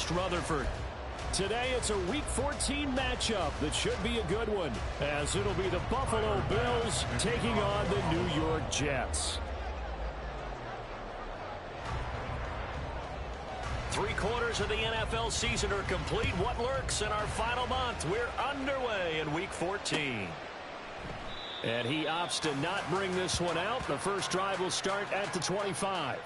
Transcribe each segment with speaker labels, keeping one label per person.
Speaker 1: host Rutherford. Today it's a Week 14 matchup that should be a good one, as it'll be the Buffalo Bills taking on the New York Jets. 3/4 of the NFL season are complete. What lurks in our final month? We're underway in Week 14. And he opts to not bring this one out. The first drive will start at the 25.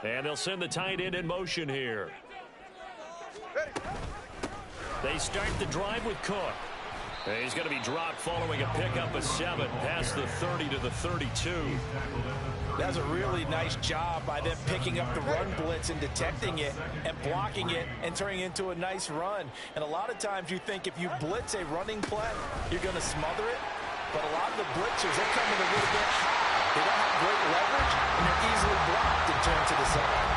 Speaker 1: And they'll send the tight end in motion here. They start the drive with Cook. And he's going to be dropped following a pickup of 7 past the 30 to the 32.
Speaker 2: That's a really nice job by them picking up the run blitz and detecting it and blocking it and turning it into a nice run. And a lot of times you think if you blitz a running play, you're going to smother it. But a lot of the blitzers, they come in a little bit high. They don't have great leverage, and they're easily blocked and turned to the side.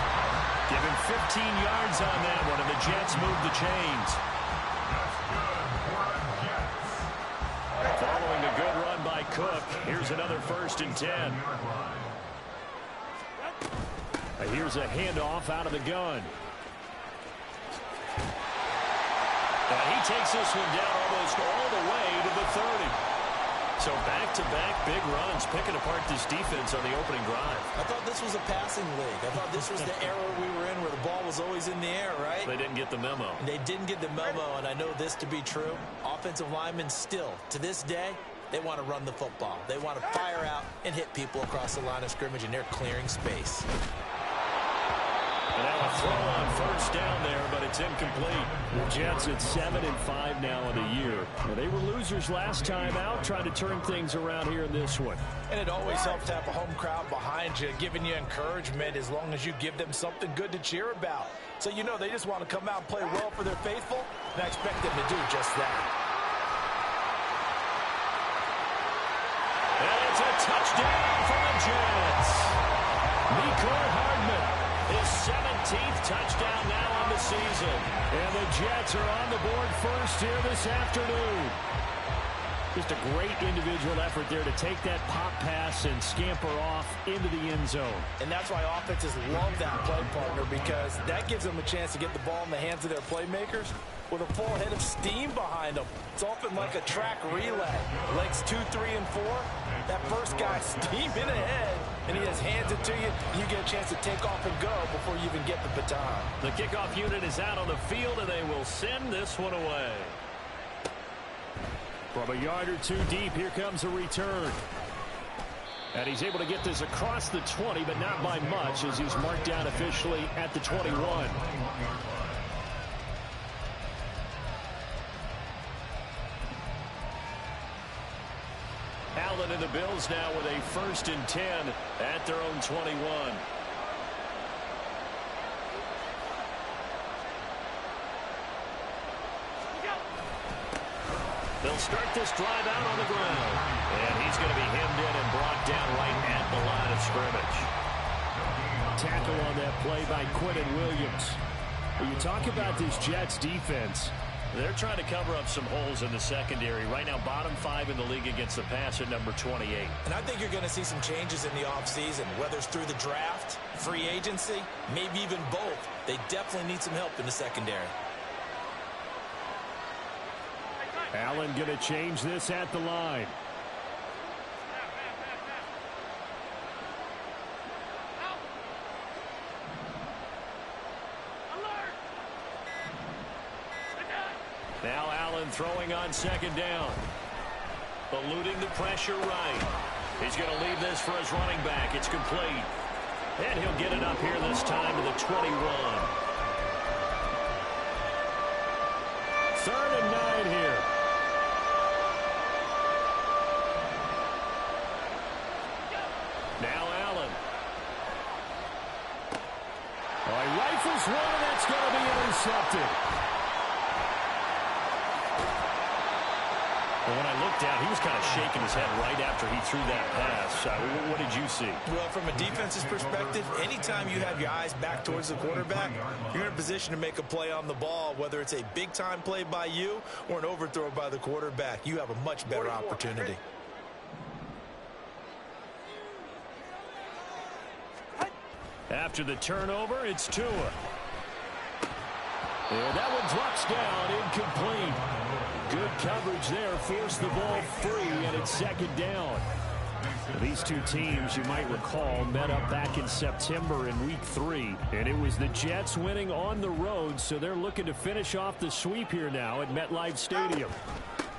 Speaker 1: Give him 15 yards on that one, and the Jets move the chains. Following a good run by Cook, here's another 1st and 10. Here's a handoff out of the gun. He takes this one down almost all the way to the 30. So back-to-back big runs, picking apart this defense on the opening drive.
Speaker 2: I thought this was a passing league. I thought this was the era we were in where the ball was always in the air, right?
Speaker 1: They didn't get the memo.
Speaker 2: They didn't get the memo, and I know this to be true. Offensive linemen still, to this day, they want to run the football. They want to fire out and hit people across the line of scrimmage, and they're clearing space.
Speaker 1: And now a throw on 1st down there, but it's incomplete. The Jets at 7-5 now in the year. Well, they were losers last time out, trying to turn things around here in this one.
Speaker 2: And it always helps to have a home crowd behind you, giving you encouragement as long as you give them something good to cheer about. So you know they just want to come out and play well for their faithful, and I expect them to do just that.
Speaker 1: And it's a touchdown for the Jets. Mecole Hardman. His 17th touchdown now on the season. And the Jets are on the board first here this afternoon. Just a great individual effort there to take that pop pass and scamper off into the end zone.
Speaker 2: And that's why offenses love that play partner, because that gives them a chance to get the ball in the hands of their playmakers with a full head of steam behind them. It's often like a track relay. Legs 2, 3, and 4. That first guy's steaming ahead, and he just hands it to you. You get a chance to take off and go before you even get the baton.
Speaker 1: The kickoff unit is out on the field, and they will send this one away. From a yard or 2 deep, here comes a return. And he's able to get this across the 20, but not by much, as he's marked down officially at the 21. Allen and the Bills now with a 1st and 10 at their own 21. They'll start this drive out on the ground. And he's going to be hemmed in and brought down right at the line of scrimmage. Tackle on that play by Quinnen Williams. When you talk about this Jets defense, they're trying to cover up some holes in the secondary. Right now, bottom 5 in the league against the pass at number 28.
Speaker 2: And I think you're going to see some changes in the offseason, whether it's through the draft, free agency, maybe even both. They definitely need some help in the secondary.
Speaker 1: Allen going to change this at the line. Now Allen throwing on 2nd down. Eluding the pressure right. He's going to leave this for his running back. It's complete. And he'll get it up here this time to the 21. 3rd and 9 here. Now Allen. Oh, he rifles one, and that's going to be intercepted. Well, when I looked down, he was kind of shaking his head right after he threw that pass. What did you see?
Speaker 2: Well, from a defense's perspective, anytime you have your eyes back towards the quarterback, you're in a position to make a play on the ball, whether it's a big-time play by you or an overthrow by the quarterback. You have a much better opportunity.
Speaker 1: After the turnover, it's Tua. And that one drops down, incomplete. Good coverage there, forced the ball free, and it's second down. These two teams, you might recall, met up back in September in Week 3, and it was the Jets winning on the road, so they're looking to finish off the sweep here now at MetLife Stadium.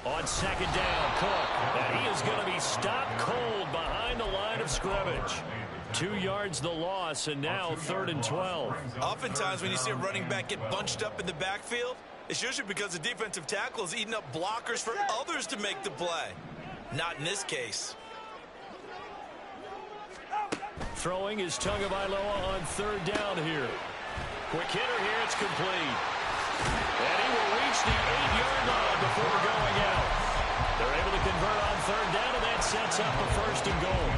Speaker 1: On second down, Cook, and he is going to be stopped cold behind the line of scrimmage. 2 yards the loss, and now 3rd and 12.
Speaker 2: Oftentimes when you see a running back get bunched up in the backfield, it's usually because the defensive tackle is eating up blockers for others to make the play. Not in this case.
Speaker 1: Throwing is Tagovailoa on 3rd down here. Quick hitter here, it's complete. And he will reach the 8-yard line before going out. They're able to convert on 3rd down, and that sets up a 1st and goal.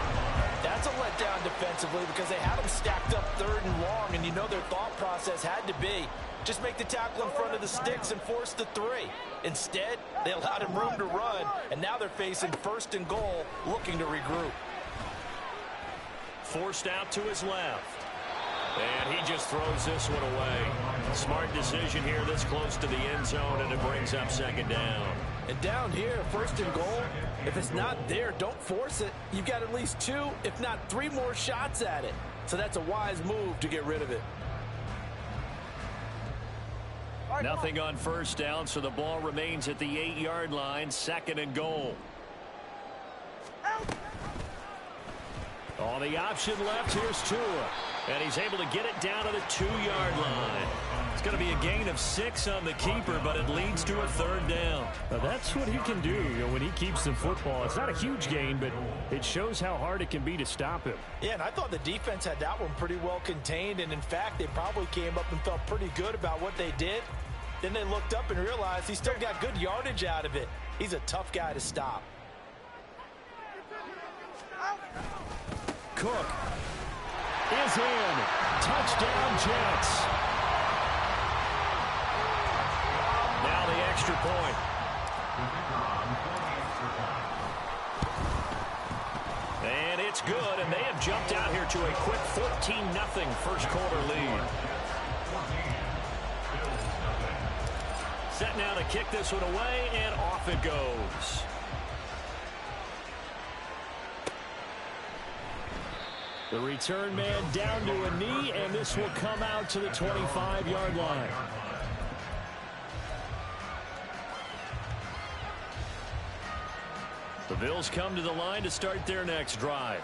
Speaker 2: That's a letdown defensively because they had them stacked up 3rd and long, and you know their thought process had to be just make the tackle in front of the sticks and force the 3. Instead, they allowed him room to run, and now they're facing 1st and goal, looking to regroup.
Speaker 1: Forced out to his left. And he just throws this one away. Smart decision here this close to the end zone, and it brings up 2nd down.
Speaker 2: And down here, 1st and goal, if it's not there, don't force it. You've got at least 2, if not 3 more shots at it. So that's a wise move to get rid of it.
Speaker 1: Nothing on 1st down, so the ball remains at the 8-yard line, 2nd and goal. On the option left, here's Tua. And he's able to get it down to the 2-yard line. It's going to be a gain of 6 on the keeper, but it leads to a 3rd down.
Speaker 3: Now that's what he can do, when he keeps the football. It's not a huge gain, but it shows how hard it can be to stop him.
Speaker 2: Yeah, and I thought the defense had that one pretty well contained, and in fact, they probably came up and felt pretty good about what they did. Then they looked up and realized he still got good yardage out of it. He's a tough guy to stop.
Speaker 1: Cook is in. Touchdown, Jets. Now the extra point. And it's good, and they have jumped out here to a quick 14-0 first quarter lead. Set now to kick this one away, and off it goes. The return man down to a knee, and this will come out to the 25-yard line. The Bills come to the line to start their next drive.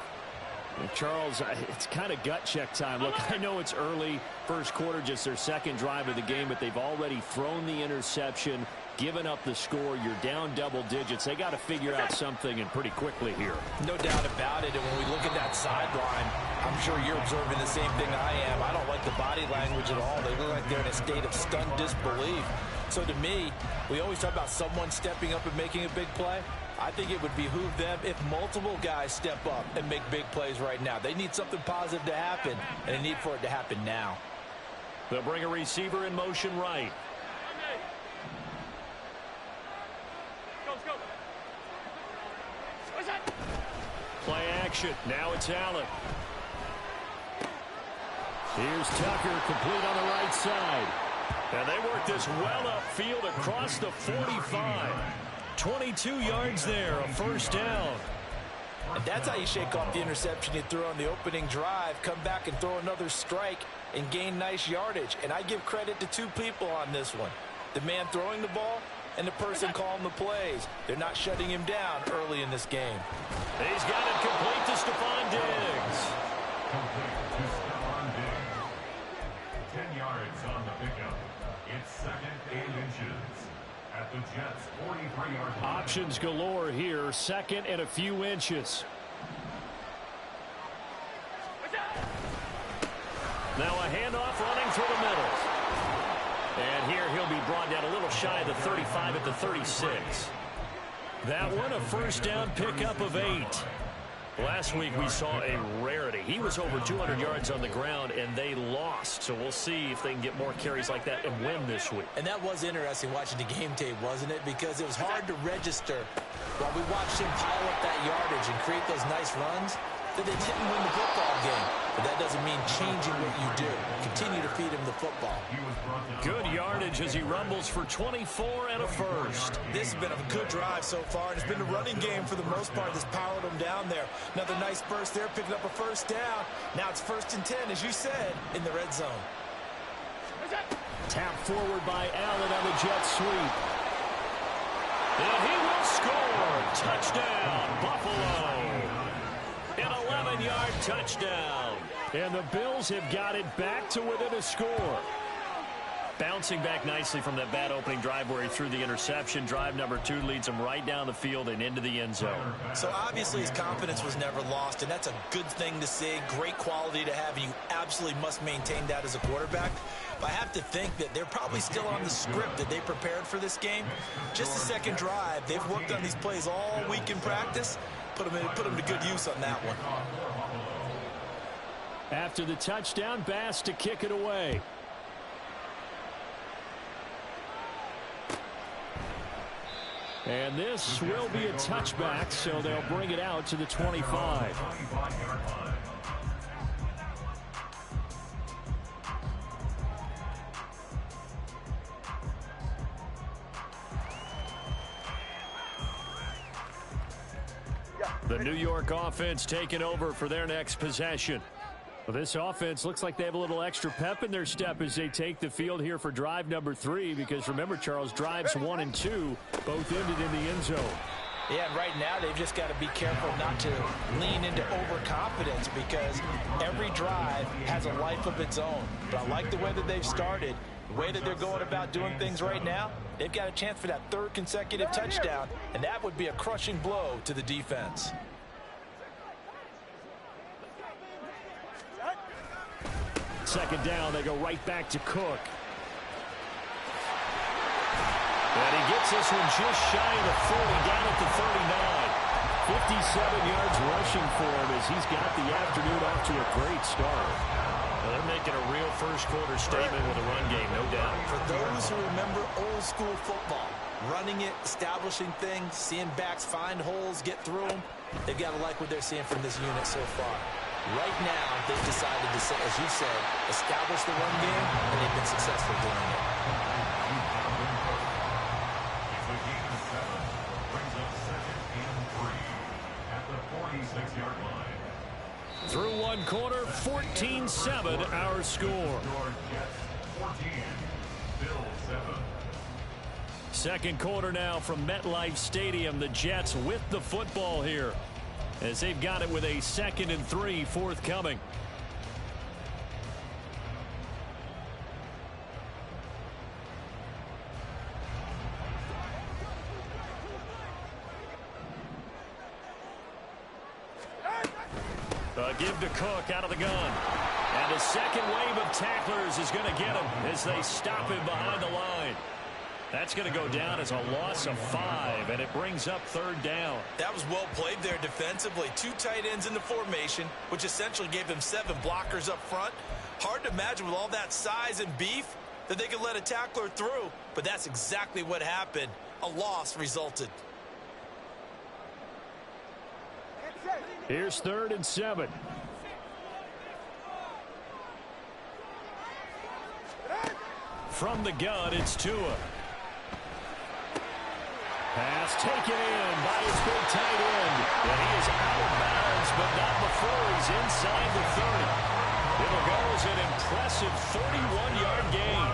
Speaker 1: And Charles, it's kind of gut check time. Look, I know it's early, first quarter, just their 2nd drive of the game, but they've already thrown the interception, given up the score. You're down double digits. They got to figure out something, and pretty quickly here.
Speaker 2: No doubt about it. And when we look at that sideline, I'm sure you're observing the same thing I am. I don't like the body language at all. They look like they're in a state of stunned disbelief. So to me, we always talk about someone stepping up and making a big play. I think it would behoove them if multiple guys step up and make big plays right now. They need something positive to happen, and they need for it to happen now.
Speaker 1: They'll bring a receiver in motion right. Play action. Now it's Allen. Here's Tucker, complete on the right side. And they work this well upfield across the 45. 22 yards there, a 1st down.
Speaker 2: And that's how you shake off the interception you threw on the opening drive, come back and throw another strike and gain nice yardage. And I give credit to 2 people on this one. The man throwing the ball and the person calling the plays. They're not shutting him down early in this game.
Speaker 1: He's got it complete to Stephon Diggs.
Speaker 4: 10 yards on the pickup. It's 2nd and inches. At the Jets' 43-yard line.
Speaker 1: Options galore here, 2nd and a few inches. Now a handoff running through the middle. And here he'll be brought down a little shy of the 35 at the 36.
Speaker 3: That one, a first down pickup of 8. Last week we saw a rarity. He was over 200 yards on the ground, and they lost. So we'll see if they can get more carries like that and win this week.
Speaker 2: And that was interesting watching the game tape, wasn't it? Because it was hard to register while we watched him pile up that yardage and create those nice runs that they didn't win the football game. But that doesn't mean changing what you do. Continue to feed him the football.
Speaker 3: Good yardage as he rumbles for 24 and a first.
Speaker 2: This has been a good drive so far, and it's been the running game for the most part that's powered him down there. Another nice burst there, picking up a first down. Now it's 1st and 10, as you said, in the red zone.
Speaker 3: Tap forward by Allen on the jet sweep. And he will score. Touchdown, Buffalo. An 11-yard touchdown. And the Bills have got it back to within a score. Bouncing back nicely from that bad opening drive where he threw the interception. Drive number 2 leads him right down the field and into the end zone.
Speaker 2: So obviously his confidence was never lost, and that's a good thing to see. Great quality to have. You absolutely must maintain that as a quarterback. But I have to think that they're probably still on the script that they prepared for this game. Just the second drive. They've worked on these plays all week in practice. Put them to good use on that one.
Speaker 3: After the touchdown, Bass to kick it away. And this will be a touchback, so they'll bring it out to the 25. The New York offense taking over for their next possession. Well, this offense looks like they have a little extra pep in their step as they take the field here for drive number 3, because remember, Charles, drives 1 and 2 both ended in the end zone.
Speaker 2: Yeah, and right now they've just got to be careful not to lean into overconfidence, because every drive has a life of its own. But I like the way that they've started, the way that they're going about doing things right now. They've got a chance for that 3rd consecutive touchdown, and that would be a crushing blow to the defense.
Speaker 3: Second down, they go right back to Cook. And he gets this one just shy of the 40, down at the 39. 57 yards rushing for him as he's got the afternoon off to a great start.
Speaker 1: Well, they're making a real first-quarter statement with a run game, no doubt.
Speaker 2: For those who remember old-school football, running it, establishing things, seeing backs find holes, get through them, they've got to like what they're seeing from this unit so far. Right now, they've decided to, as you said, establish the run game, and they've been successful doing it.
Speaker 3: Through one quarter, 14-7 our score. Second quarter now from MetLife Stadium. The Jets with the football here, as they've got it with a 2nd and 3 forthcoming. Give to Cook out of the gun. And a second wave of tacklers is going to get him as they stop him behind the line. That's going to go down as a loss of 5, and it brings up 3rd down.
Speaker 2: That was well played there defensively. 2 tight ends in the formation, which essentially gave them 7 blockers up front. Hard to imagine with all that size and beef that they could let a tackler through, but that's exactly what happened. A loss resulted.
Speaker 3: Here's 3rd and 7. From the gun, it's Tua. Pass taken in by his big tight end. And he is out of bounds, but not before he's inside the 30. It'll go as an impressive 31-yard gain.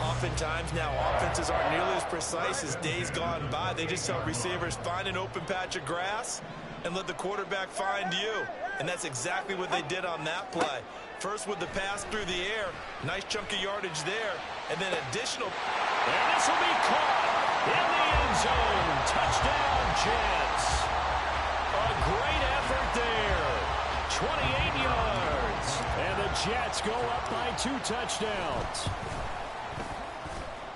Speaker 2: Oftentimes now offenses aren't nearly as precise as days gone by. They just tell receivers, find an open patch of grass and let the quarterback find you. And that's exactly what they did on that play. First with the pass through the air. Nice chunk of yardage there. And then additional.
Speaker 3: And this will be caught in the end zone. Touchdown, Jets. A great effort there. 28 yards. And the Jets go up by 2 touchdowns.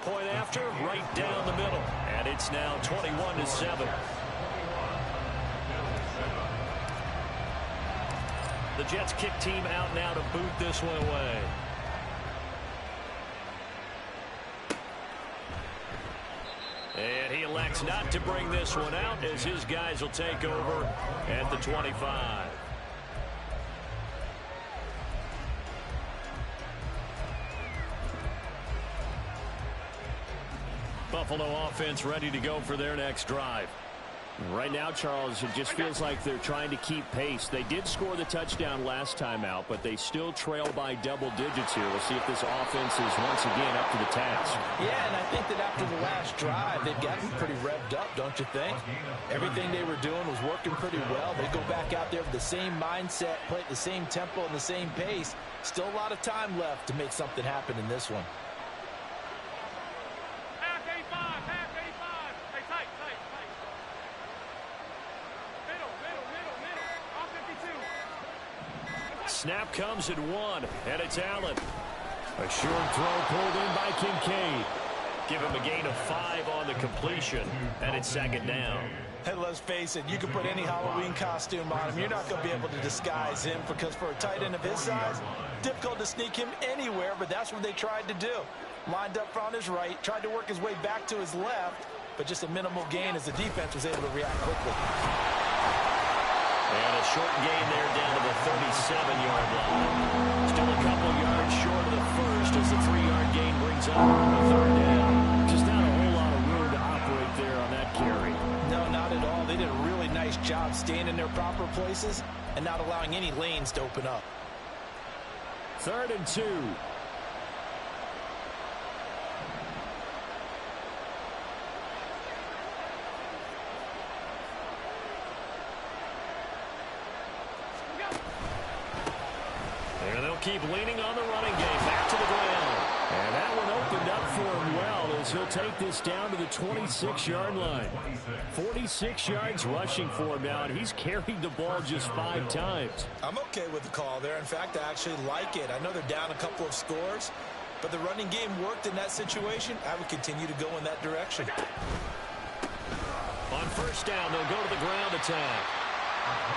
Speaker 3: Point after, right down the middle. And it's now 21-7. The Jets kick team out now to boot this one away. And he elects not to bring this one out as his guys will take over at the 25. Buffalo offense ready to go for their next drive.
Speaker 1: Right now, Charles, it just feels like they're trying to keep pace. They did score the touchdown last time out, but they still trail by double digits here. We'll see if this offense is once again up to the task.
Speaker 2: Yeah, and I think that after the last drive, they've gotten pretty revved up, don't you think? Everything they were doing was working pretty well. They go back out there with the same mindset, play at the same tempo and the same pace. Still a lot of time left to make something happen in this one.
Speaker 3: Snap comes at 1, and it's Allen. A short throw pulled in by Kincaid. Give him a gain of 5 on the completion, and it's second down.
Speaker 2: And let's face it, you can put any Halloween costume on him. You're not going to be able to disguise him because for a tight end of his size, difficult to sneak him anywhere, but that's what they tried to do. Lined up on his right, tried to work his way back to his left, but just a minimal gain as the defense was able to react quickly.
Speaker 3: And a short gain there down to the 37-yard line. Still a couple yards short of the first as the 3-yard gain brings up a third down.
Speaker 1: Just not a whole lot of room to operate there on that carry.
Speaker 2: No, not at all. They did a really nice job staying in their proper places and not allowing any lanes to open up.
Speaker 1: 3rd and 2.
Speaker 3: Keep leaning on the running game. Back to the ground.
Speaker 1: And that one opened up for him well as he'll take this down to the 26-yard line. 46 yards rushing for him now, and he's carried the ball just 5 times.
Speaker 2: I'm okay with the call there. In fact, I actually like it. I know they're down a couple of scores, but the running game worked in that situation. I would continue to go in that direction.
Speaker 3: On first down, they'll go to the ground attack.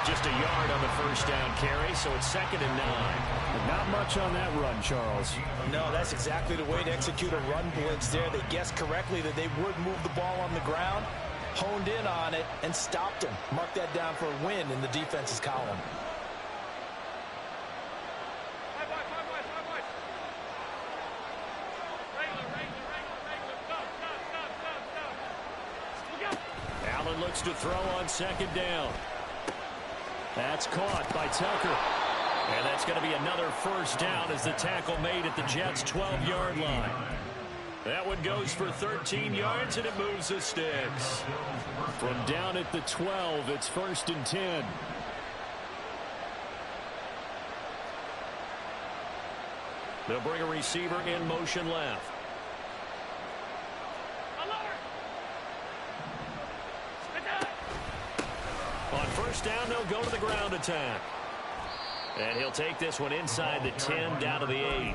Speaker 3: Just a yard on the first down carry, so it's 2nd and 9.
Speaker 1: But not much on that run, Charles.
Speaker 2: No, that's exactly the way to execute a run blitz there. They guessed correctly that they would move the ball on the ground, honed in on it, and stopped them. Mark that down for a win in the defense's column.
Speaker 3: Allen looks to throw on 2nd down.
Speaker 1: That's caught by Tucker.
Speaker 3: And that's going to be another first down as the tackle made at the Jets' 12-yard line. That one goes for 13 yards, and it moves the sticks.
Speaker 1: From down at the 12, it's 1st and 10.
Speaker 3: They'll bring a receiver in motion left. On first down, they'll go to the ground attack. And he'll take this one inside the 10 down to the 8.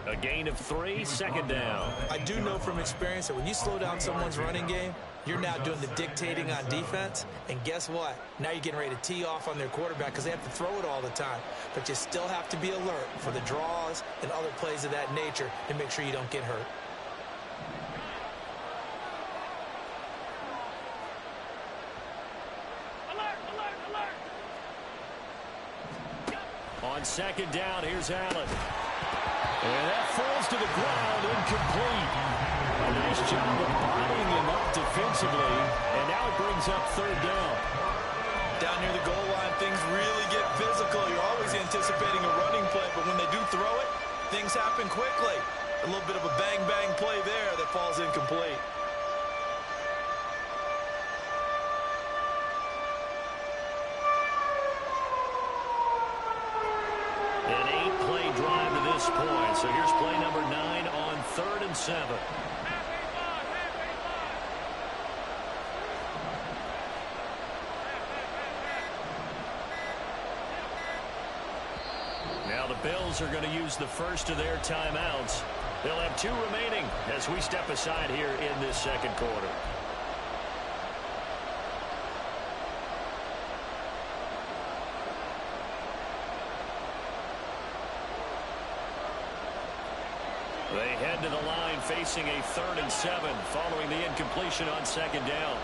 Speaker 3: A gain of 3, 2nd down.
Speaker 2: I do know from experience that when you slow down someone's running game, you're now doing the dictating on defense. And guess what? Now you're getting ready to tee off on their quarterback because they have to throw it all the time. But you still have to be alert for the draws and other plays of that nature to make sure you don't get hurt.
Speaker 3: On 2nd down, here's Allen.
Speaker 1: And that falls to the ground, incomplete. A nice job of bodying him up defensively, and now it brings up 3rd down.
Speaker 2: Down near the goal line, things really get physical. You're always anticipating a running play, but when they do throw it, things happen quickly. A little bit of a bang-bang play there that falls incomplete.
Speaker 3: Point. So here's play number 9 on 3rd and 7. Now the Bills are going to use the first of their timeouts.
Speaker 1: They'll have 2 remaining as we step aside here in this second quarter. They head to the line facing a 3rd and 7 following the incompletion on 2nd down.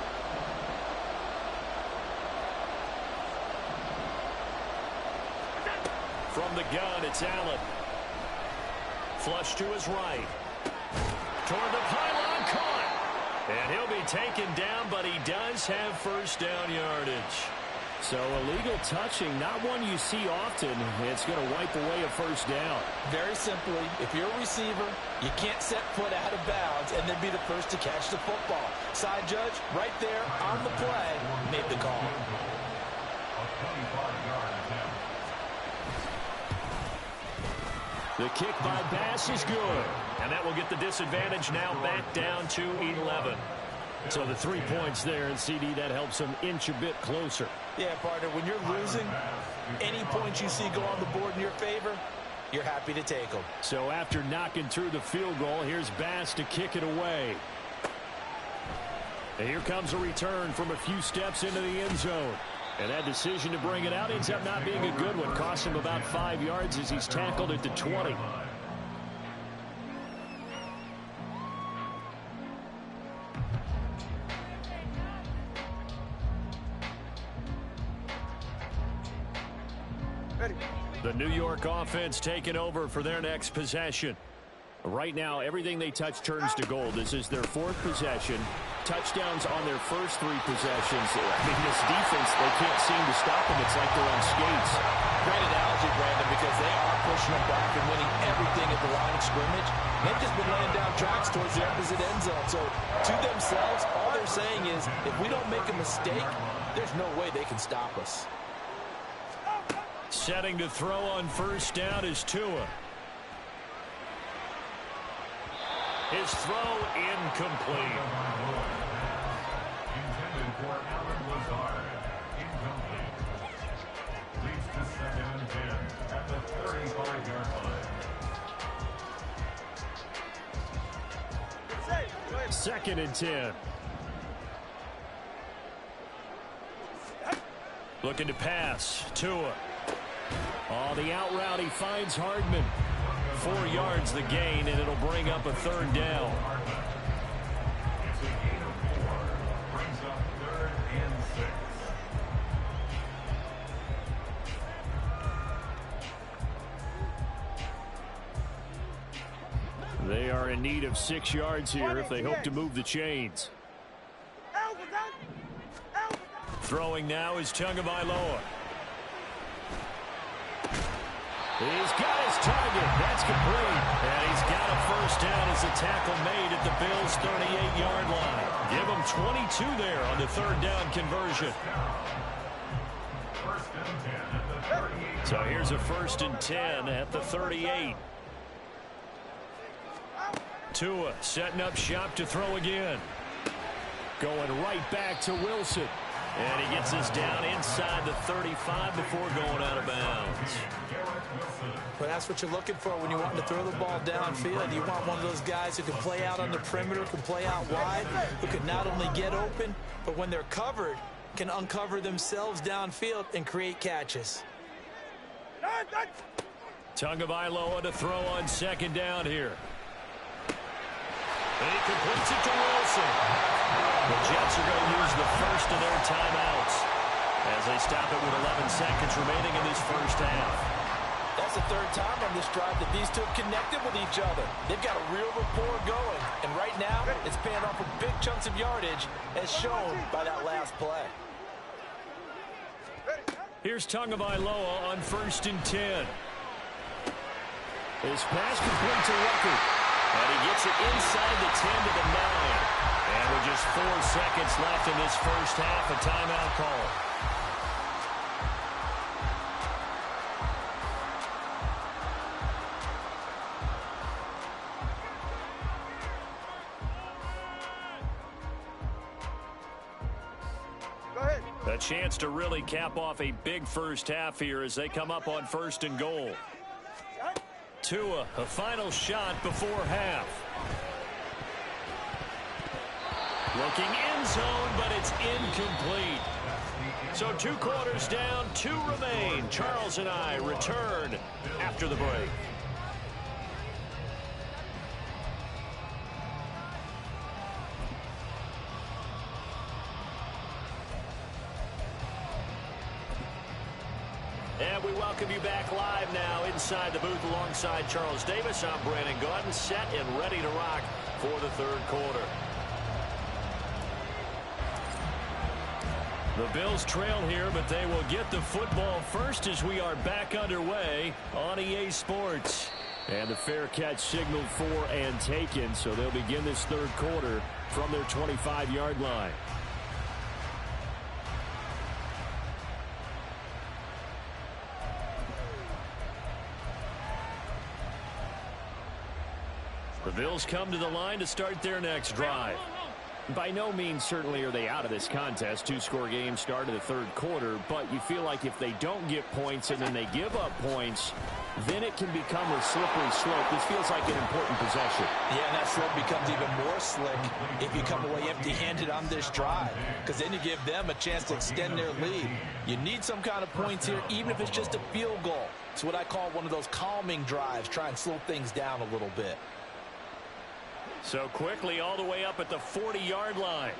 Speaker 1: From the gun, it's Allen. Flush to his right. Toward the pylon, caught. And he'll be taken down, but he does have first down yardage.
Speaker 3: So illegal touching, not one you see often. It's going to wipe away a first down.
Speaker 2: Very simply, if you're a receiver, you can't set foot out of bounds and then be the first to catch the football. Side judge, right there on the play, made the call.
Speaker 1: The kick by Bass is good. And that will get the disadvantage now back down to 11.
Speaker 3: So the 3 points there, and CD, that helps them inch a bit closer.
Speaker 2: Yeah, partner, when you're losing, any points you see go on the board in your favor, you're happy to take them.
Speaker 3: So after knocking through the field goal, here's Bass to kick it away. And here comes a return from a few steps into the end zone. And that decision to bring it out ends up not being a good one. Cost him about 5 yards as he's tackled at the 20. The New York offense taking over for their next possession. Right now, everything they touch turns to gold. This is their 4th possession. Touchdowns on their first 3 possessions. I mean, this defense, they can't seem to stop them. It's like they're on skates.
Speaker 2: Great analogy, Brandon, because they are pushing them back and winning everything at the line of scrimmage. They've just been laying down tracks towards the opposite end zone. So to themselves, all they're saying is, if we don't make a mistake, there's no way they can stop us.
Speaker 1: Setting to throw on first down is Tua. His throw incomplete.
Speaker 4: Intended for Allen Lazard. Incomplete. Leads to 2nd and 10 at the 35-yard line.
Speaker 3: 2nd and 10.
Speaker 1: Looking to pass. Tua. Oh, the out route, he finds Hardman. 4 yards the gain, and it'll bring up a 3rd down.
Speaker 4: It's a gain of 4. Brings up 3rd and 6.
Speaker 3: They are in need of 6 yards here if they hope to move the chains.
Speaker 1: Throwing now is Tagovailoa.
Speaker 3: He's got his target. That's complete.
Speaker 1: And he's got a first down as the tackle made at the Bills' 38-yard line. Give him 22 there on the 3rd down conversion.
Speaker 4: First and 10 at the 38.
Speaker 1: So here's a 1st and 10 at the 38. Tua setting up shop to throw again.
Speaker 3: Going right back to Wilson.
Speaker 1: And he gets us down inside the 35 before going out of bounds.
Speaker 2: But that's what you're looking for when you want to throw the ball downfield. You want one of those guys who can play out on the perimeter, can play out wide, who can not only get open, but when they're covered, can uncover themselves downfield and create catches.
Speaker 1: Tagovailoa to throw on 2nd down here. And he completes it to Wilson. The Jets are going to use the first of their timeouts as they stop it with 11 seconds remaining in this first half.
Speaker 2: That's the 3rd time on this drive that these two have connected with each other. They've got a real rapport going. And right now, it's paying off with big chunks of yardage as shown by that last play.
Speaker 1: Here's Tagovailoa on 1st and 10.
Speaker 3: His pass complete to Rucker.
Speaker 1: And he gets it inside the 10 to the 9. And with just 4 seconds left in this first half, a timeout call. A chance to really cap off a big first half here as they come up on 1st and goal.
Speaker 3: Tua, a final shot before half. Looking end zone, but it's incomplete. So 2 quarters down, 2 remain. Charles and I return after the break. And we welcome you back live now inside the booth alongside Charles Davis. I'm Brandon Gaudin, set and ready to rock for the third quarter. The Bills trail here, but they will get the football first as we are back underway on EA Sports. And the fair catch signaled for and taken, so they'll begin this third quarter from their 25-yard line. The Bills come to the line to start their next drive. By no means certainly are they out of this contest. 2-score game start of the third quarter, but you feel like if they don't get points and then they give up points, then it can become a slippery slope. This feels like an important possession.
Speaker 2: Yeah, and that slope becomes even more slick if you come away empty-handed on this drive, because then you give them a chance to extend their lead. You need some kind of points here, even if it's just a field goal. It's what I call one of those calming drives. Try and slow things down a little bit.
Speaker 3: So quickly all the way up at the 40-yard line.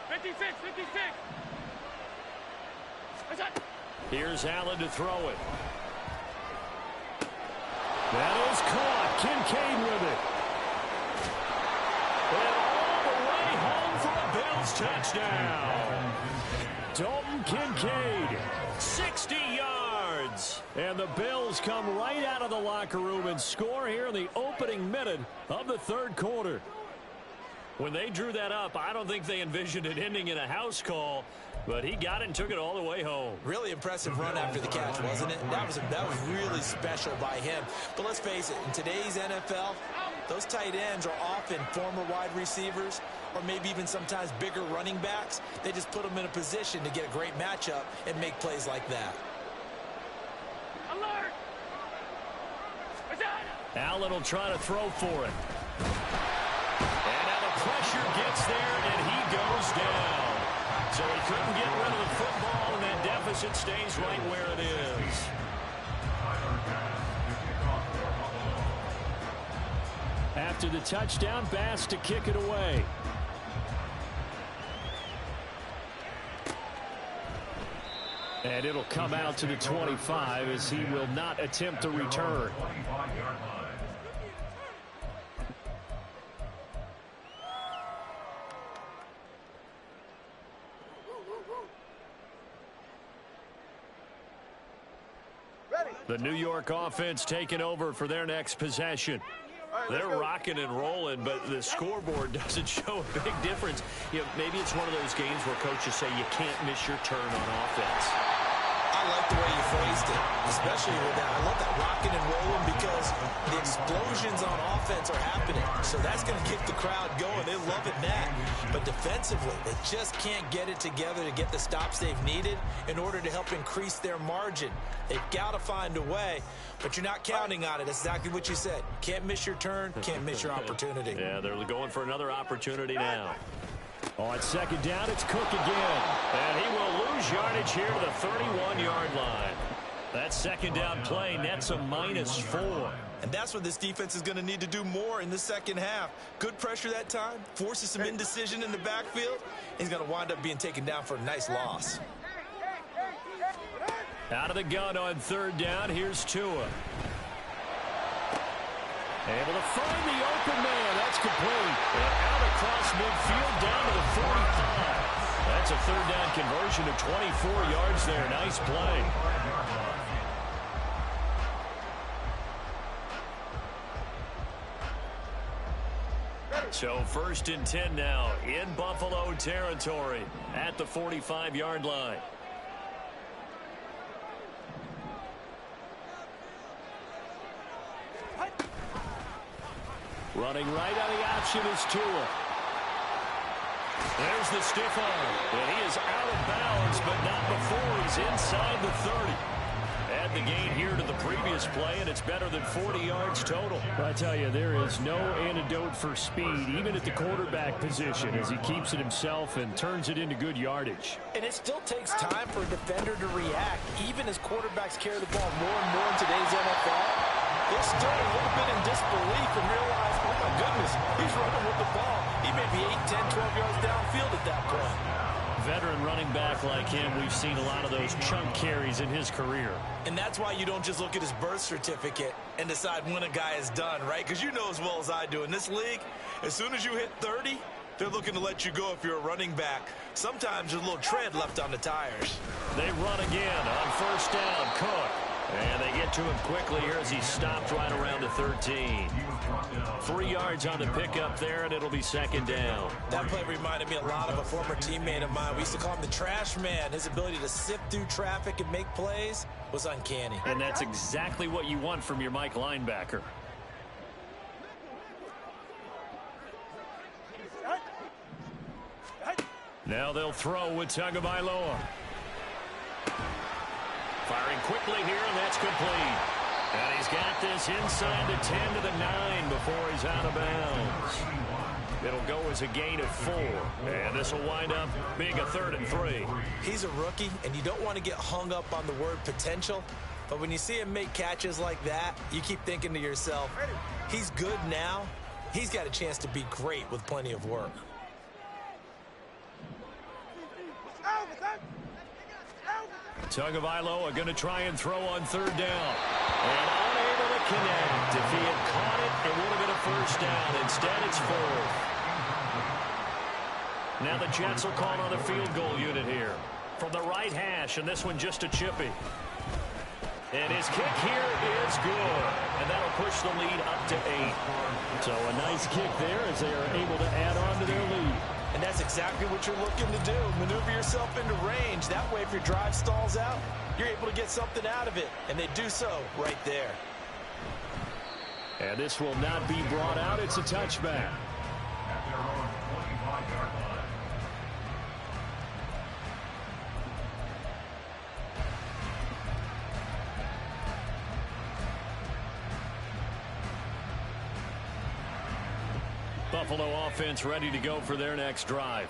Speaker 5: 56, 56.
Speaker 3: Here's Allen to throw it. That is caught. Kincaid with it. And all the way home for a Bills touchdown. Dalton Kincaid, 60 yards. And the Bills come right out of the locker room and score here in the opening minute of the third quarter. When they drew that up, I don't think they envisioned it ending in a house call, but he got it and took it all the way home.
Speaker 2: Really impressive run after the catch, wasn't it? That was really special by him. But let's face it, in today's NFL, those tight ends are often former wide receivers or maybe even sometimes bigger running backs. They just put them in a position to get a great matchup and make plays like that.
Speaker 5: Alert!
Speaker 3: Allen will try to throw for it. And now the pressure gets there, and he goes down. So he couldn't get rid of the football, and that deficit stays right where it is. After the touchdown, Bass to kick it away. And it'll come out to the 25 as he will not attempt a return. The New York offense taking over for their next possession. They're rocking and rolling, but the scoreboard doesn't show a big difference. You know, maybe it's one of those games where coaches say you can't miss your turn on offense.
Speaker 2: I like the way you phrased it, especially with that. I love that rocking and rolling because the explosions on offense are happening. So that's going to get the crowd going. They love it that. But defensively, they just can't get it together to get the stops they've needed in order to help increase their margin. They've got to find a way, but you're not counting on it. That's exactly what you said. Can't miss your turn, can't miss your opportunity.
Speaker 3: Yeah, they're going for another opportunity now. On second down, it's Cook again. And he will lose yardage here to the 31-yard line. That second down play nets a -4.
Speaker 2: And that's what this defense is going to need to do more in the second half. Good pressure that time, forces some indecision in the backfield. He's going to wind up being taken down for a nice loss.
Speaker 3: Out of the gun on third down, here's Tua. Able to find the open man. That's complete. And out across midfield down to the 45. That's a third down conversion of 24 yards there. Nice play. So 1st and 10 now in Buffalo territory at the 45-yard line. Running right on the option is Tua. There's the stiff arm. And he is out of bounds, but not before he's inside the 30. Add the gain here to the previous play, and it's better than 40 yards total.
Speaker 1: I tell you, there is no antidote for speed, even at the quarterback position, as he keeps it himself and turns it into good yardage.
Speaker 2: And it still takes time for a defender to react. Even as quarterbacks carry the ball more and more in today's NFL, they're still a little bit in disbelief and realize, oh my goodness, he's running with the ball. He may be 8, 10, 12 yards downfield at that point.
Speaker 1: Veteran running back like him, we've seen a lot of those chunk carries in his career.
Speaker 2: And that's why you don't just look at his birth certificate and decide when a guy is done, right? Because you know as well as I do, in this league, as soon as you hit 30, they're looking to let you go if you're a running back. Sometimes there's a little tread left on the tires.
Speaker 3: They run again on first down. Cook. And they get to him quickly here as he stopped right around the 13. 3 yards on the pickup there, and it'll be second down.
Speaker 2: That play reminded me a lot of a former teammate of mine. We used to call him the trash man. His ability to sift through traffic and make plays was uncanny.
Speaker 1: And that's exactly what you want from your Mike linebacker. Now they'll throw with Tagovailoa.
Speaker 3: Firing quickly here, and that's complete. And he's got this inside the 10 to the 9 before he's out of bounds. It'll go as a gain of 4. And this will wind up being a 3rd and 3.
Speaker 2: He's a rookie, and you don't want to get hung up on the word potential. But when you see him make catches like that, you keep thinking to yourself, he's good now. He's got a chance to be great with plenty of work.
Speaker 1: Tagovailoa going to try and throw on 3rd down. And unable to connect. If he had caught it, it would have been a 1st down. Instead, it's 4th. Now the Jets will call on a field goal unit here. From the right hash, and this one just a chippy. And his kick here is good. And that'll push the lead up to 8. So a nice kick there as they are able to add on to their lead.
Speaker 2: And that's exactly what you're looking to do. Maneuver yourself into range. That way, if your drive stalls out, you're able to get something out of it. And they do so right there.
Speaker 1: And this will not be brought out. It's a touchback.
Speaker 4: At their own 25-yard line.
Speaker 1: Buffalo offense ready to go for their next drive.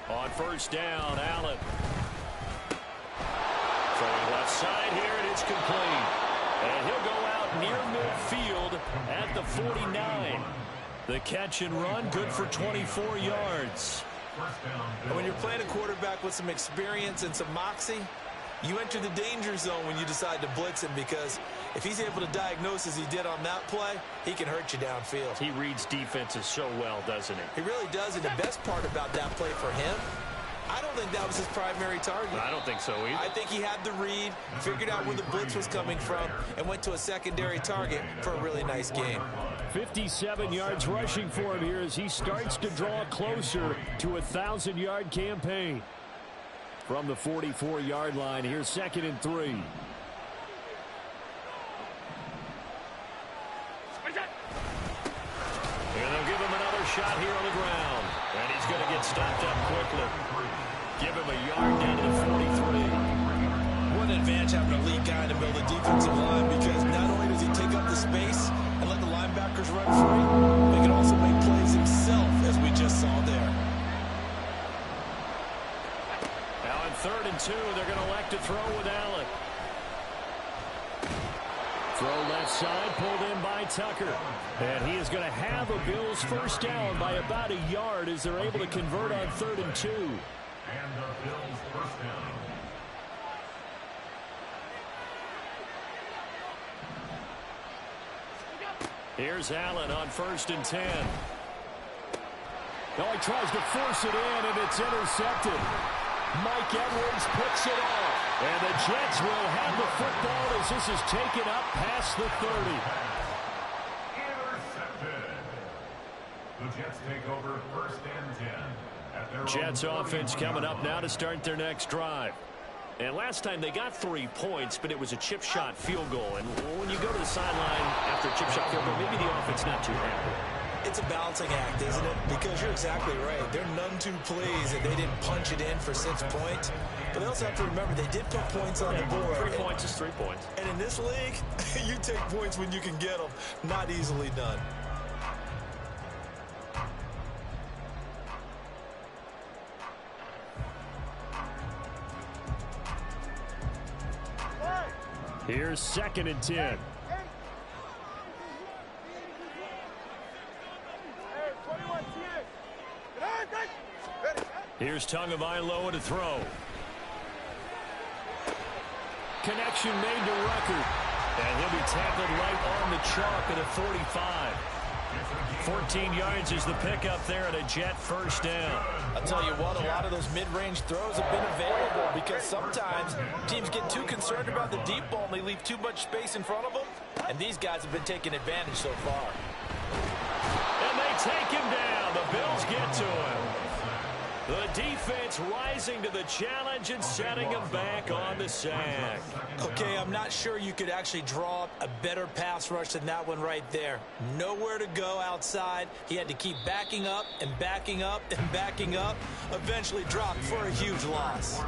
Speaker 1: On first down, Allen. Throwing left side here, and it's complete. And he'll go out near midfield at the 49. The catch and run, good for 24 yards.
Speaker 2: And when you're playing a quarterback with some experience and some moxie, you enter the danger zone when you decide to blitz him, because if he's able to diagnose as he did on that play, he can hurt you downfield.
Speaker 1: He reads defenses so well, doesn't he?
Speaker 2: He really does, and the best part about that play for him, I don't think that was his primary target.
Speaker 1: I don't think so either.
Speaker 2: I think he had the read, figured out where the blitz was coming from, and went to a secondary target for a really nice game.
Speaker 1: 57 yards rushing for him here as he starts to draw closer to a 1,000-yard campaign. From the 44-yard line, here's 2nd and 3. And they'll give him another shot here on the ground. And he's going to get stopped up quickly. Give him a yard down to the 43.
Speaker 2: What an advantage having a lead guy in the middle of the defensive line, because not only does he take up the space and let the linebackers run free, but he can also make plays himself, as we just saw there.
Speaker 1: Now on 3rd and 2, they're going to elect to throw with Allen. Throw left side, pulled in by Tucker. And he is going to have a Bills first down by about a yard as they're able to convert on 3rd and 2.
Speaker 4: And the Bills first down.
Speaker 1: Here's Allen on 1st and 10. Now he tries to force it in, and it's intercepted. Mike Edwards picks it off. And the Jets will have the football as this is taken up past the 30.
Speaker 4: Intercepted. The Jets take over 1st and 10. At their
Speaker 1: Jets
Speaker 4: own
Speaker 1: offense
Speaker 4: 45-yard
Speaker 1: coming up
Speaker 4: line.
Speaker 1: now to start their next drive. And last time they got 3 points, but it was a chip shot field goal. And when you go to the sideline after a chip shot field goal, maybe the offense not too happy.
Speaker 2: It's a balancing act, isn't it? Because you're exactly right. They're none too pleased that they didn't punch it in for 6 points. But they also have to remember they did put points on the board.
Speaker 3: 3 points is 3 points.
Speaker 2: And in this league, you take points when you can get them. Not easily done.
Speaker 3: Here's 2nd and 10. Here's Tagovailoa to throw. Connection made to Rucker. And he'll be tackled right on the chalk at a 45. 14 yards is the pickup there at a Jet first down.
Speaker 2: I'll tell you what, a lot of those mid-range throws have been available because sometimes teams get too concerned about the deep ball and they leave too much space in front of them. And these guys have been taking advantage so far.
Speaker 3: And they take him down. The Bills get to him. The defense rising to the challenge and setting him back on the sack.
Speaker 2: Okay, I'm not sure you could actually draw up a better pass rush than that one right there. Nowhere to go outside. He had to keep backing up and backing up and backing up. Eventually dropped for a huge loss.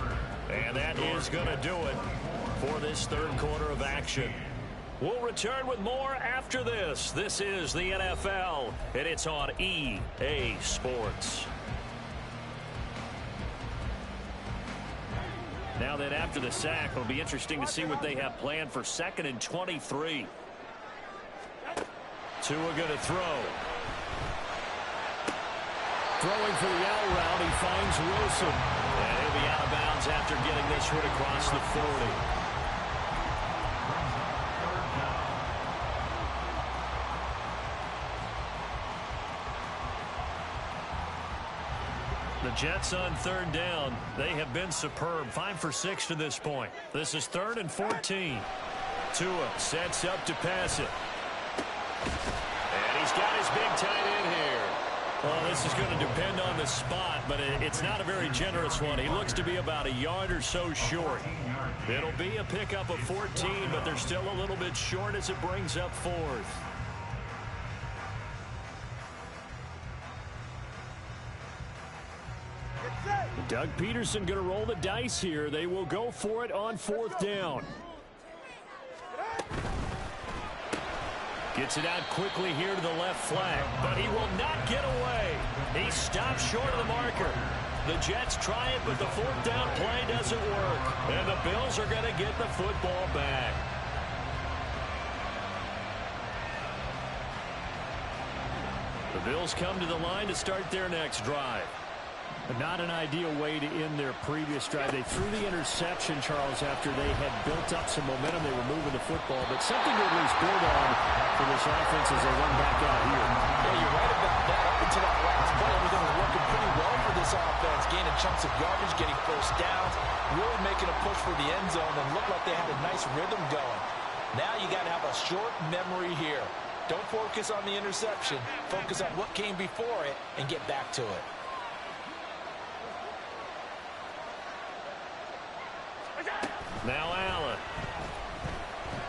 Speaker 3: And that is going to do it for this third quarter of action. We'll return with more after this. This is the NFL, and it's on EA Sports. Now then, after the sack, it'll be interesting to see what they have planned for 2nd and 23. Tua going to throw. Throwing for the out route, he finds Wilson. And he'll be out of bounds after getting this one across the 40. The Jets on 3rd down. They have been superb. 5 for 6 to this point. This is 3rd and 14. Tua sets up to pass it. And he's got his big tight end here. Well, this is going to depend on the spot, but it's not a very generous one. He looks to be about a yard or so short. It'll be a pickup of 14, but they're still a little bit short as it brings up 4th. Doug Peterson going to roll the dice here. They will go for it on 4th down. Gets it out quickly here to the left flank, but he will not get away. He stops short of the marker. The Jets try it, but the 4th down play doesn't work. And the Bills are going to get the football back. The Bills come to the line to start their next drive. Not an ideal way to end their previous drive. They threw the interception, Charles, after they had built up some momentum. They were moving the football, but something to at least build on for this offense as they run back out here.
Speaker 2: Yeah, you're right about that. Up until that last play, everything was working pretty well for this offense. Gaining chunks of yardage, getting first downs, really making a push for the end zone, and looked like they had a nice rhythm going. Now you got to have a short memory here. Don't focus on the interception. Focus on what came before it and get back to it.
Speaker 3: Now Allen.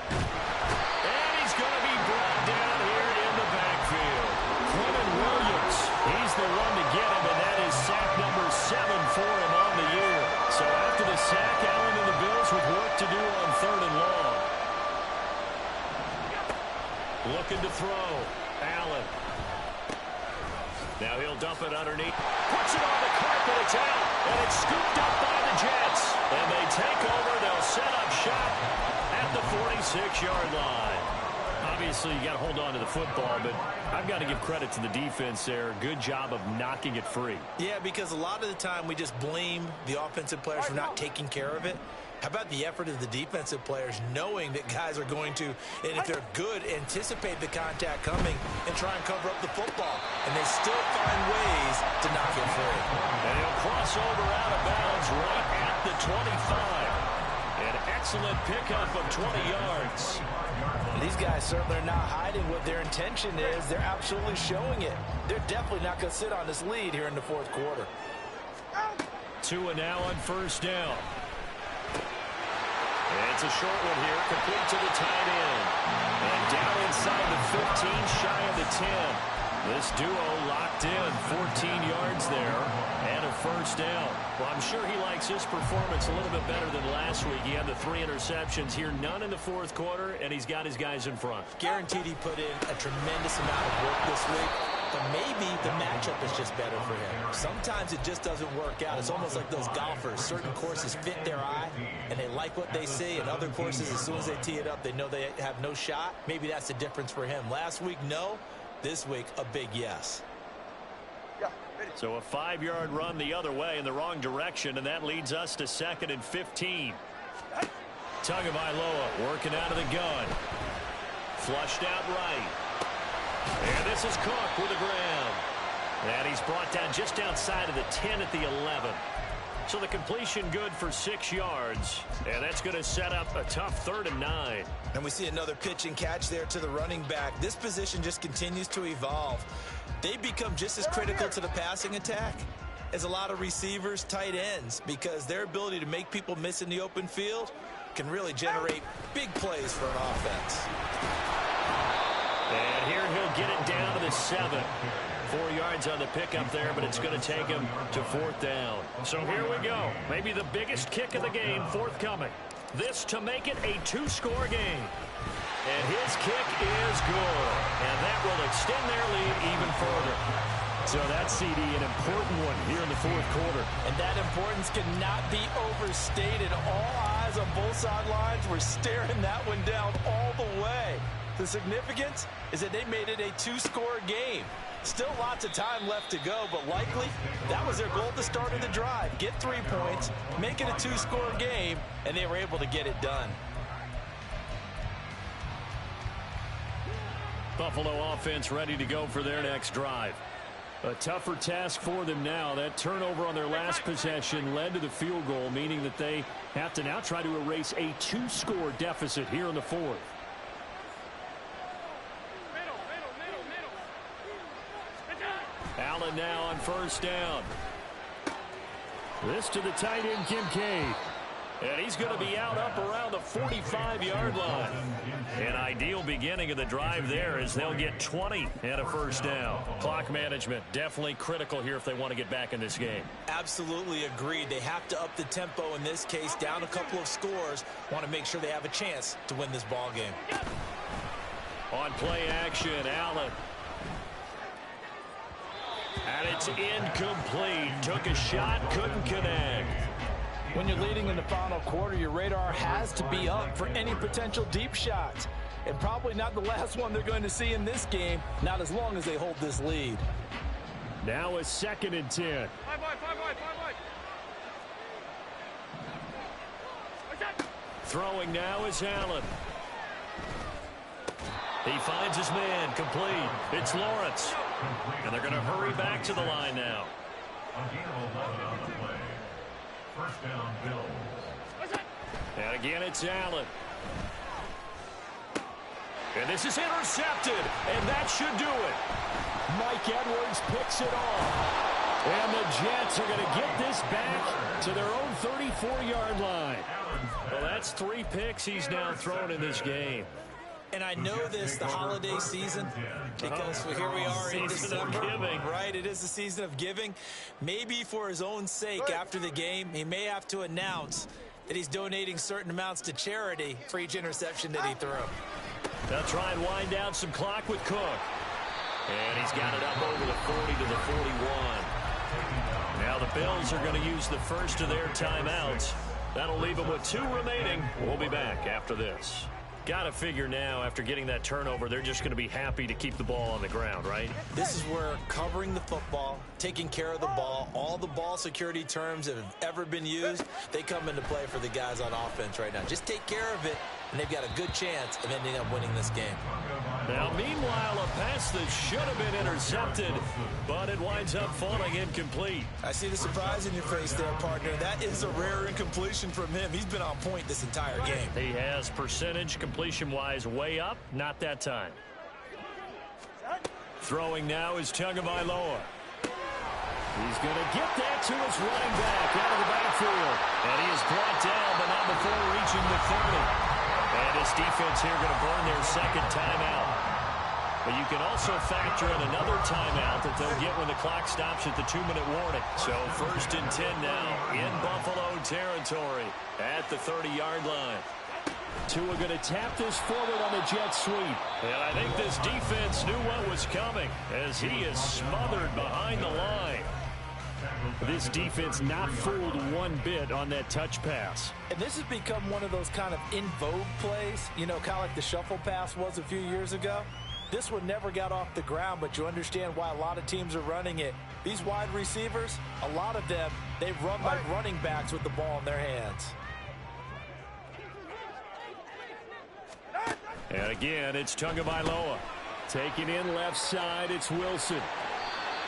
Speaker 3: And he's going to be brought down here in the backfield. Quentin Williams, he's the one to get him, and that is sack number 7 for him on the year. So after the sack, Allen and the Bills with work to do on 3rd and long. Looking to throw. Allen. Now he'll dump it underneath. Puts it on the carpet. It's out. And it's scooped up by the Jets. And they take over. They'll set up shop at the 46-yard line. Obviously, you got to hold on to the football, but I've got to give credit to the defense there. Good job of knocking it free.
Speaker 2: Yeah, because a lot of the time we just blame the offensive players for not taking care of it. How about the effort of the defensive players knowing that guys are going to, and if they're good, anticipate the contact coming and try and cover up the football. And they still find ways to knock it free.
Speaker 3: And he'll cross over out of bounds right at the 25. An excellent pickup of 20 yards.
Speaker 2: These guys certainly are not hiding what their intention is. They're absolutely showing it. They're definitely not going to sit on this lead here in the 4th quarter.
Speaker 3: Tua now on 1st down. And it's a short one here, complete to the tight end. And down inside the 15, shy of the 10. This duo locked in, 14 yards there, and a first down. Well, I'm sure he likes his performance a little bit better than last week. He had the 3 interceptions here, none in the fourth quarter, and he's got his guys in front.
Speaker 2: Guaranteed he put in a tremendous amount of work this week, but maybe the matchup is just better for him. Sometimes it just doesn't work out. It's almost like those golfers. Certain courses fit their eye, and they like what they see, and other courses, as soon as they tee it up, they know they have no shot. Maybe that's the difference for him. Last week, no. This week, a big yes.
Speaker 3: So a 5-yard run the other way in the wrong direction, and that leads us to 2nd and 15. Tagovailoa working out of the gun. Flushed out right. And this is Cook with the ground. And he's brought down just outside of the 10 at the 11. So the completion good for 6 yards. And that's going to set up a tough 3rd and 9.
Speaker 2: And we see another pitch and catch there to the running back. This position just continues to evolve. They become just as critical to the passing attack as a lot of receivers, tight ends, because their ability to make people miss in the open field can really generate big plays for an offense.
Speaker 3: And here he'll get it down to the 7. 4 yards on the pickup there, but it's going to take him to 4th down. So here we go. Maybe the biggest kick of the game forthcoming. This to make it a 2-score game. And his kick is good. And that will extend their lead even further. So that's, CD, an important one here in the fourth quarter.
Speaker 2: And that importance cannot be overstated. All eyes on both sidelines were staring that one down all the way. The significance is that they made it a 2-score game. Still lots of time left to go, but likely that was their goal at the start of the drive. Get 3 points, make it a 2-score game, and they were able to get it done.
Speaker 3: Buffalo offense ready to go for their next drive. A tougher task for them now. That turnover on their last possession led to the field goal, meaning that they have to now try to erase a 2-score deficit here in the fourth. Allen now on first down. This to the tight end, Kincaid. And he's going to be out up around the 45-yard line. An ideal beginning of the drive there as they'll get 20 and a first down. Clock management definitely critical here if they want to get back in this game.
Speaker 2: Absolutely agreed. They have to up the tempo in this case, down a couple of scores. Want to make sure they have a chance to win this ball game.
Speaker 3: On play action, Allen. And it's incomplete. Took a shot, couldn't connect.
Speaker 2: When you're leading in the final quarter, your radar has to be up for any potential deep shots. And probably not the last one they're going to see in this game, not as long as they hold this lead.
Speaker 3: Now a 2nd and 10. Throwing now is Allen. He finds his man, complete. It's Lawrence. And they're going to hurry back to the line now.
Speaker 4: First down, Bills.
Speaker 3: And again, it's Allen. And this is intercepted. And that should do it. Mike Edwards picks it off. And the Jets are going to get this back to their own 34-yard line. Well, that's 3 picks he's now thrown in this game.
Speaker 2: And I know this, the holiday season, because here we are in December, right? It is the season of giving. Maybe for his own sake after the game, he may have to announce that he's donating certain amounts to charity for each interception that he threw.
Speaker 3: They'll try and wind down some clock with Cook. And he's got it up over the 40 to the 41. Now the Bills are going to use the first of their timeouts. That'll leave them with 2 remaining. We'll be back after this. Got to figure now, after getting that turnover, they're just going to be happy to keep the ball on the ground, right?
Speaker 2: This is where covering the football, taking care of the ball, all the ball security terms that have ever been used, they come into play for the guys on offense right now. Just take care of it, and they've got a good chance of ending up winning this game.
Speaker 3: Now, meanwhile, a pass that should have been intercepted, but it winds up falling incomplete.
Speaker 2: I see the surprise in your face there, partner. That is a rare incompletion from him. He's been on point this entire game.
Speaker 3: He has percentage completion-wise way up, not that time. Throwing now is Tagovailoa. He's going to get that to his running back out of the backfield. And he is brought down, but not before reaching the 30. And his defense here going to burn their second timeout. But you can also factor in another timeout that they'll get when the clock stops at the 2-minute warning. So 1st and 10 now in Buffalo territory at the 30-yard line.
Speaker 1: Tua going to tap this forward on the jet sweep.
Speaker 3: And I think this defense knew what was coming as he is smothered behind the line.
Speaker 1: This defense not fooled one bit on that touch pass.
Speaker 2: And this has become one of those kind of in vogue plays, you know, kind of like the shuffle pass was a few years ago. This one never got off the ground, but you understand why a lot of teams are running it. These wide receivers, a lot of them, they run like running backs with the ball in their hands.
Speaker 1: And again, it's Tagovailoa. Taking in left side, it's Wilson.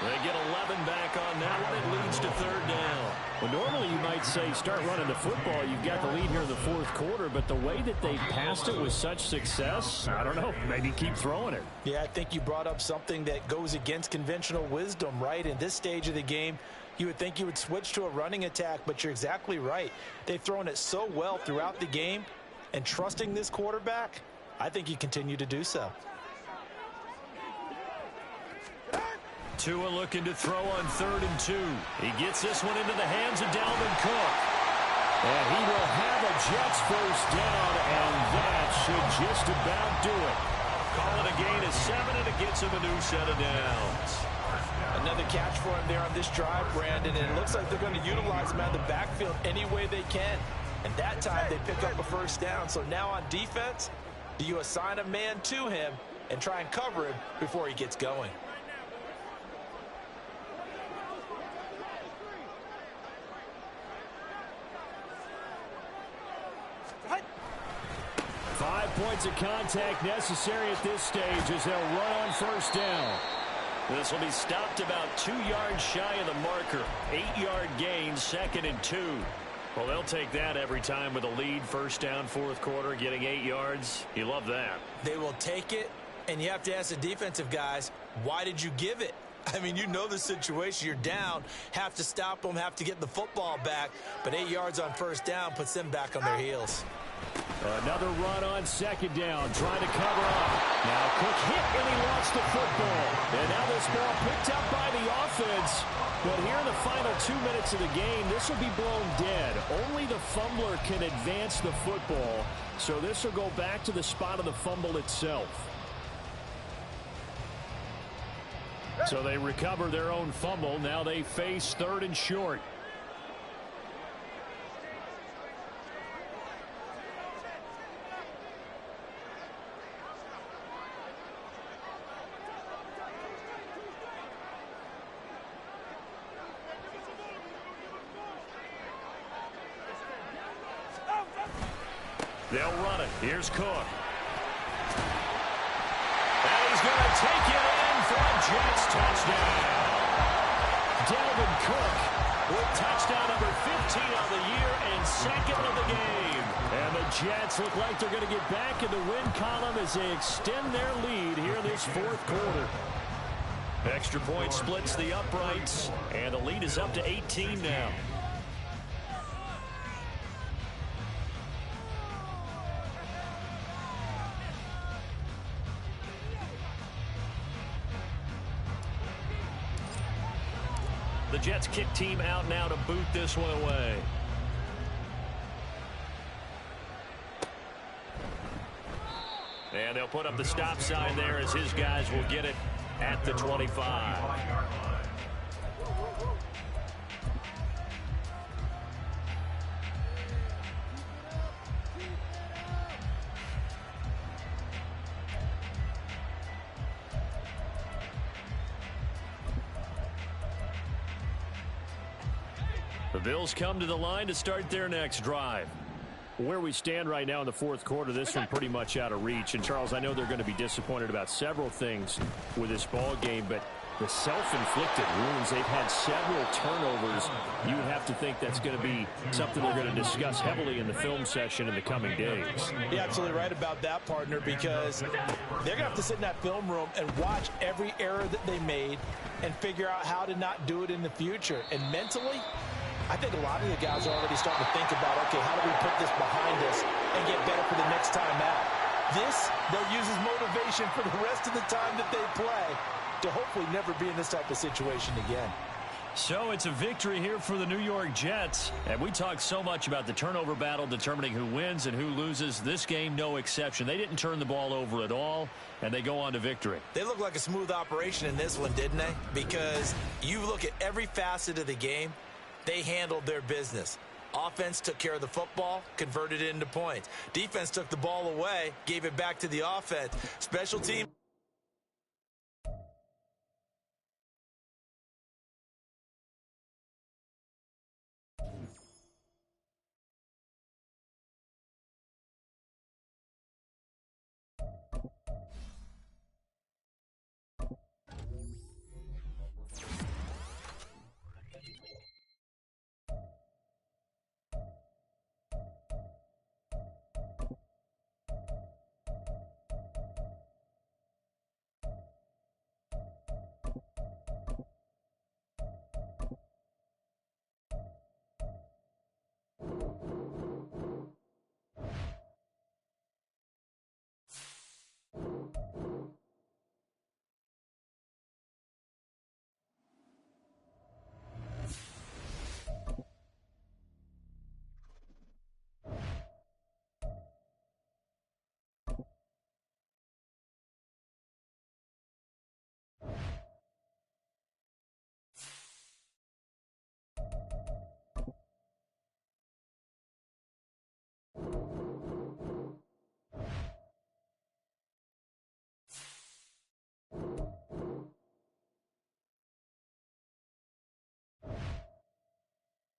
Speaker 3: They get 11 back on that one. It leads to 3rd down.
Speaker 1: Well, normally you might say start running the football. You've got the lead here in the 4th quarter, but the way that they passed it with such success, I don't know, maybe keep throwing it.
Speaker 2: Yeah, I think you brought up something that goes against conventional wisdom, right? In this stage of the game, you would think you would switch to a running attack, but you're exactly right. They've thrown it so well throughout the game, and trusting this quarterback, I think you continue to do so.
Speaker 3: Tua looking to throw on 3rd and 2. He gets this one into the hands of Dalvin Cook.
Speaker 1: And he will have a Jets 1st down, and that should just about do it.
Speaker 3: Call it a gain of 7, and it gets him a new set of downs.
Speaker 2: Another catch for him there on this drive, Brandon, and it looks like they're going to utilize him out of the backfield any way they can. And that time they pick up a 1st down. So now on defense, do you assign a man to him and try and cover him before he gets going?
Speaker 1: Points of contact necessary at this stage as they'll run on 1st down.
Speaker 3: This will be stopped about 2 yards shy of the marker. 8-yard gain, 2nd and 2. Well, they'll take that every time with a lead. 1st down, 4th quarter, getting 8 yards. You love that.
Speaker 2: They will take it, and you have to ask the defensive guys, why did you give it? I mean, you know the situation. You're down, have to stop them, have to get the football back, but 8 yards on 1st down puts them back on their heels.
Speaker 1: Another run on 2nd down, trying to cover up. Now Cook hit and he lost the football. And now this ball picked up by the offense. But here in the final 2 minutes of the game, this will be blown dead. Only the fumbler can advance the football. So this will go back to the spot of the fumble itself. So they recover their own fumble. Now they face 3rd and short.
Speaker 3: They'll run it. Here's Cook. And he's going to take it in for a Jets touchdown.
Speaker 1: Dalvin Cook
Speaker 3: with touchdown number 15 on the year and 2nd of the game.
Speaker 1: And the Jets look like they're going to get back in the win column as they extend their lead here in this 4th quarter.
Speaker 3: Extra point splits the uprights, and the lead is up to 18 now. The Jets kick team out now to boot this one away. And they'll put up the stop sign there as his guys will get it at the 25. The Bills come to the line to start their next drive.
Speaker 1: Where we stand right now in the 4th quarter, this one pretty much out of reach. And, Charles, I know they're going to be disappointed about several things with this ball game, but the self-inflicted wounds, they've had several turnovers. You would have to think that's going to be something they're going to discuss heavily in the film session in the coming days.
Speaker 2: You're absolutely right about that, partner, because they're going to have to sit in that film room and watch every error that they made and figure out how to not do it in the future. And mentally, I think a lot of the guys are already starting to think about, okay, how do we put this behind us and get better for the next time out? This, they'll use as motivation for the rest of the time that they to hopefully never be in this type of situation again.
Speaker 3: So it's a victory here for the New York Jets. And we talked so much about the turnover battle determining who wins and who loses. This game, no exception. They didn't turn the ball over at all, and they go on to victory.
Speaker 2: They look like a smooth operation in this one, didn't they? Because you look at every facet of the game, they handled their business. Offense took care of the football, converted it into points. Defense took the ball away, gave it back to the offense. Special team.